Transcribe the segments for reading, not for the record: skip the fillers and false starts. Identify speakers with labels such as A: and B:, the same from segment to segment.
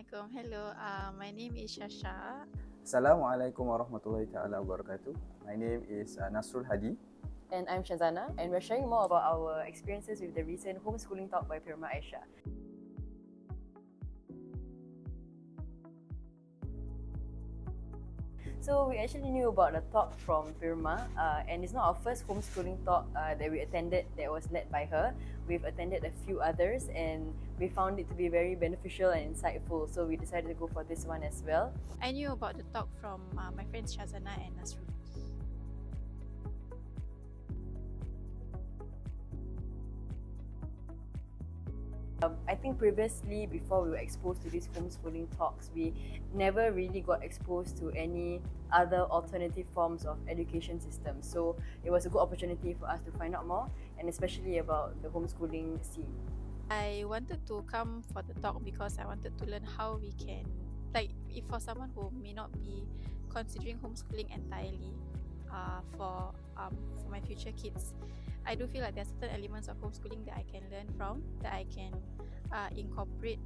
A: Assalamualaikum. Hello, my name is Syasya.
B: Assalamualaikum warahmatullahi ta'ala wabarakatuh. My name is Nasrul Hadi.
C: And I'm Syazana, and we're sharing more about our experiences with the recent homeschooling talk by Pir Ma Aisha. So we actually knew about the talk from Pir Ma, and it's not our first homeschooling talk that we attended that was led by her. We've attended a few others, and we found it to be very beneficial and insightful, so we decided to go for this one as well.
A: I knew about the talk from my friends Syazana and Nasrul.
C: I think previously, before we were exposed to these homeschooling talks, we never really got exposed to any other alternative forms of education systems. So it was a good opportunity for us to find out more, and especially about the homeschooling scene.
A: I wanted to come for the talk because I wanted to learn how we can, if for someone who may not be considering homeschooling entirely, for my future kids, I do feel like there are certain elements of homeschooling that I can learn from, that I can incorporate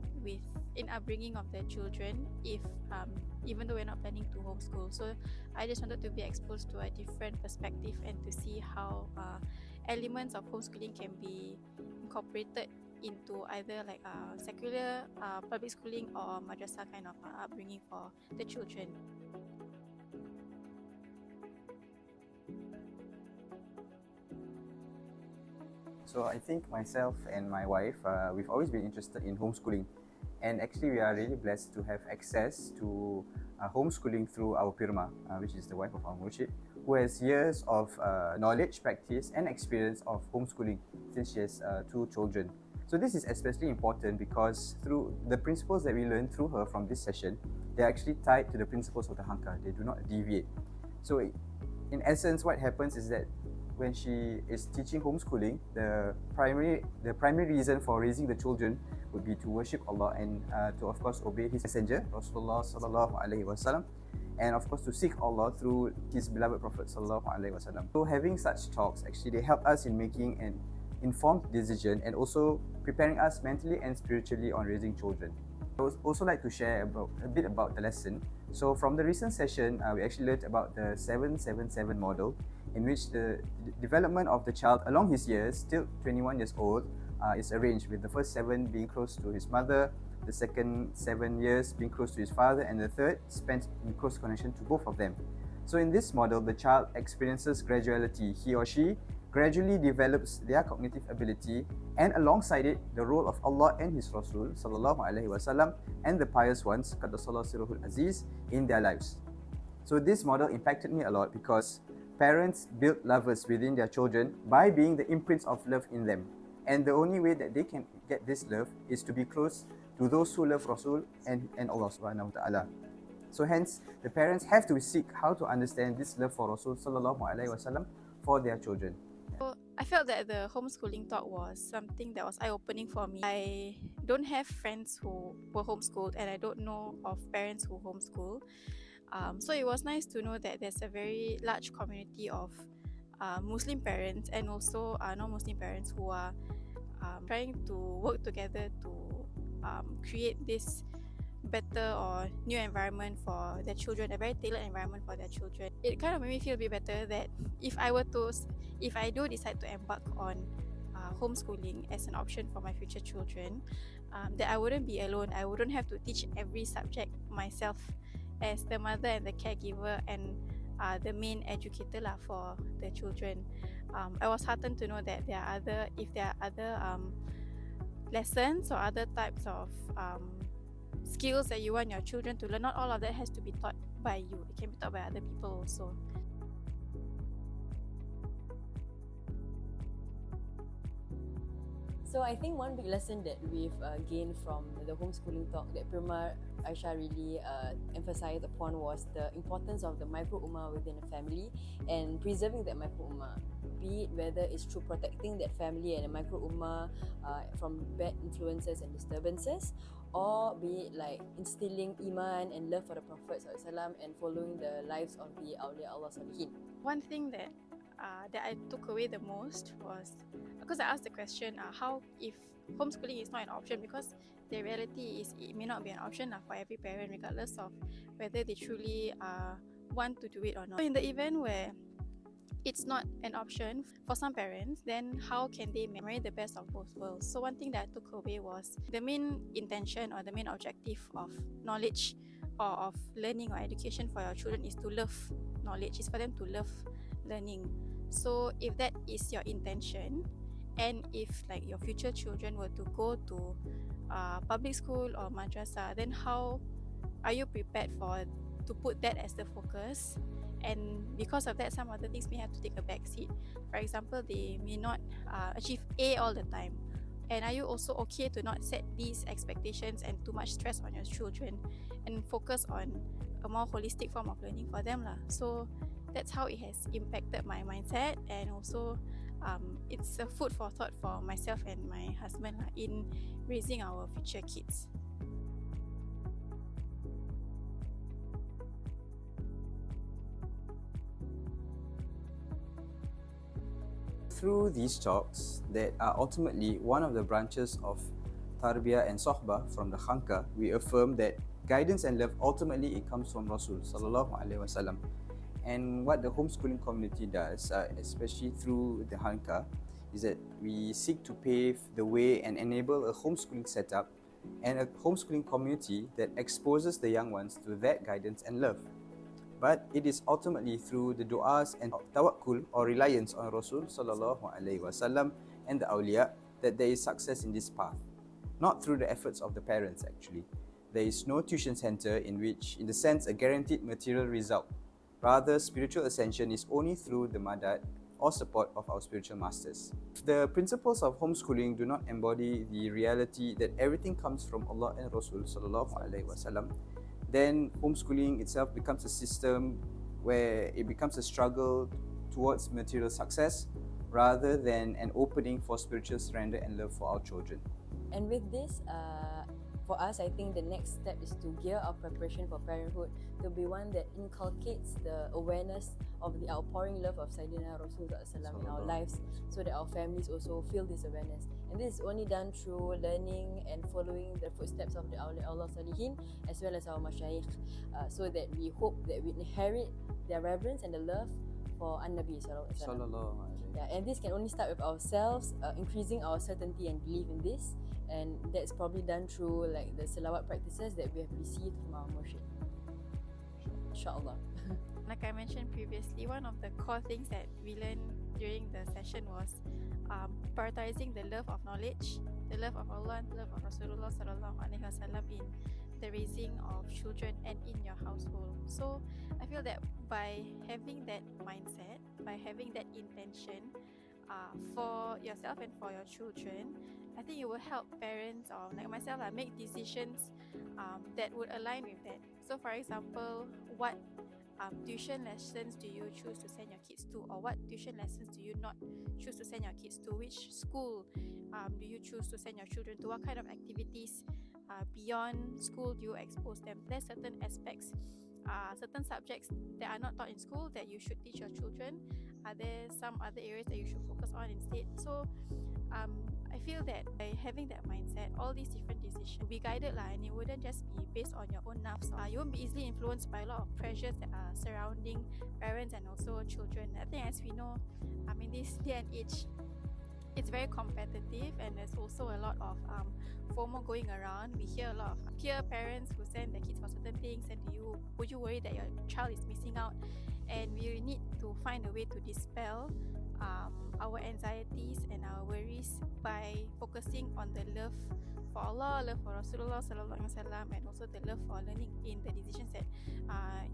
A: in upbringing of their children, if even though we're not planning to homeschool. So I just wanted to be exposed to a different perspective and to see how elements of homeschooling can be incorporated into either secular public schooling or madrasah kind of upbringing for the children.
B: So I think myself and my wife, we've always been interested in homeschooling. And actually we are really blessed to have access to homeschooling through our Pir Ma, which is the wife of our Murshid, who has years of knowledge, practice and experience of homeschooling since she has 2 children. So this is especially important because through the principles that we learn through her from this session, they're actually tied to the principles of the Hanka. They do not deviate. So in essence, what happens is that when she is teaching homeschooling, the primary reason for raising the children would be to worship Allah and to of course obey His messenger Rasulullah sallallahu alaihi wasallam, and of course to seek Allah through His beloved Prophet sallallahu alaihi wasallam. So having such talks, actually they help us in making an informed decision and also preparing us mentally and spiritually on raising children. I would also like to share a bit about the lesson. So from the recent session, we actually learned about the 777 model, in which the development of the child along his years till 21 years old is arranged, with the first 7 being close to his mother, the second 7 years being close to his father, and the third spent in close connection to both of them. So in this model, the child experiences graduality. He or she gradually develops their cognitive ability, and alongside it, the role of Allah and His Rasul sallallahu alaihi wasallam and the pious ones, Qaddasallahu sirruhul aziz, in their lives. So this model impacted me a lot because parents build lovers within their children by being the imprints of love in them. And the only way that they can get this love is to be close to those who love Rasul and Allah subhanahu wa ta'ala. So hence, the parents have to seek how to understand this love for Rasul sallallahu alaihi wasallam for their children.
A: So I felt that the homeschooling talk was something that was eye-opening for me. I don't have friends who were homeschooled, and I don't know of parents who homeschool. So it was nice to know that there's a very large community of Muslim parents and also non-Muslim parents who are trying to work together to create this better or new environment for their children, a very tailored environment for their children. It kind of made me feel a bit better that if I do decide to embark on homeschooling as an option for my future children, that I wouldn't be alone. I wouldn't have to teach every subject myself as the mother and the caregiver and the main educator for the children. I was heartened to know that there are other lessons or other types of skills that you want your children to learn. Not all of that has to be taught by you. It can be taught by other people also.
C: So I think one big lesson that we've gained from the homeschooling talk that Pir Ma Aisha really emphasized upon was the importance of the micro ummah within a family and preserving that micro ummah, be it whether it's through protecting that family and a micro ummah from bad influences and disturbances, or be it like instilling iman and love for the Prophet ﷺ and following the lives of the awliya Allah Salihin.
A: One thing that I took away the most was because I asked the question, how if homeschooling is not an option, because the reality is it may not be an option for every parent, regardless of whether they truly want to do it or not. So in the event where it's not an option for some parents, then how can they marry the best of both worlds? So one thing that I took away was the main intention or the main objective of knowledge or of learning or education for your children is to love knowledge, is for them to love learning. So if that is your intention, and if like your future children were to go to public school or madrasah, then how are you prepared to put that as the focus? And because of that, some other things may have to take a back seat. For example, they may not achieve A all the time. And are you also okay to not set these expectations and too much stress on your children, and focus on a more holistic form of learning for them lah? So that's how it has impacted my mindset, and also it's a food for thought for myself and my husband lah, in raising our future kids.
B: Through these talks that are ultimately one of the branches of Tarbiyah and Sohbah from the Khanka, we affirm that guidance and love ultimately it comes from Rasul Sallallahu Alaihi Wasallam. And what the homeschooling community does, especially through the Khanka, is that we seek to pave the way and enable a homeschooling setup and a homeschooling community that exposes the young ones to that guidance and love. But it is ultimately through the du'as and tawakkul or reliance on Rasul Sallallahu Alaihi Wasallam and the awliya that there is success in this path. Not through the efforts of the parents actually. There is no tuition center in which, in the sense, a guaranteed material result. Rather, spiritual ascension is only through the madad or support of our spiritual masters. If the principles of homeschooling do not embody the reality that everything comes from Allah and Rasul Sallallahu Alaihi Wasallam, then homeschooling itself becomes a system where it becomes a struggle towards material success rather than an opening for spiritual surrender and love for our children.
C: And with this, for us, I think the next step is to gear our preparation for parenthood to be one that inculcates the awareness of the outpouring love of Sayyidina Rasulullah in our lives, so that our families also feel this awareness. And this is only done through learning and following the footsteps of the Awliya Allah Salihin as well as our Mashayikh, so that we hope that we inherit their reverence and the love for An-Nabi Sallallahu Alaihi Wasallam. And this can only start with ourselves, increasing our certainty and belief in this. And that's probably done through like the salawat practices that we have received from our murshid. Inshallah.
A: Like I mentioned previously, one of the core things that we learned during the session was prioritizing the love of knowledge, the love of Allah, and the love of Rasulullah Sallallahu Alaihi Wasallam in the raising of children and in your household. So I feel that by having that mindset, by having that intention for yourself and for your children, I think it will help parents or like myself make decisions that would align with that. So for example, what tuition lessons do you choose to send your kids to, or what tuition lessons do you not choose to send your kids to? Which school do you choose to send your children to? What kind of activities beyond school do you expose them? There's certain aspects, certain subjects that are not taught in school that you should teach your children. Are there some other areas that you should focus on instead? So I feel that by having that mindset, all these different decisions will be guided and it wouldn't just be based on your own nafs. You won't be easily influenced by a lot of pressures that are surrounding parents and also children. I think, as we know, in this day and age, it's very competitive, and there's also a lot of FOMO going around. We hear a lot of peer parents who send their kids for certain things, and would you worry that your child is missing out? And we need to find a way to dispel our anxieties and our worries by focusing on the love for Allah, love for Rasulullah Sallallahu Alaihi Wasallam, and also the love for learning in the decisions that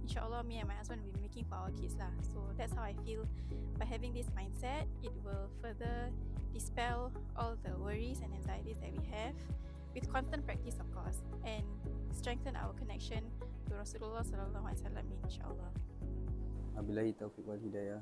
A: inshallah me and my husband will be making for our kids lah. So that's how I feel. By having this mindset, it will further dispel all the worries and anxieties that we have, with constant practice of course, and strengthen our connection to Rasulullah Sallallahu Alaihi Wasallam inshallah.
B: Wabillahi taufiq wal hidayah.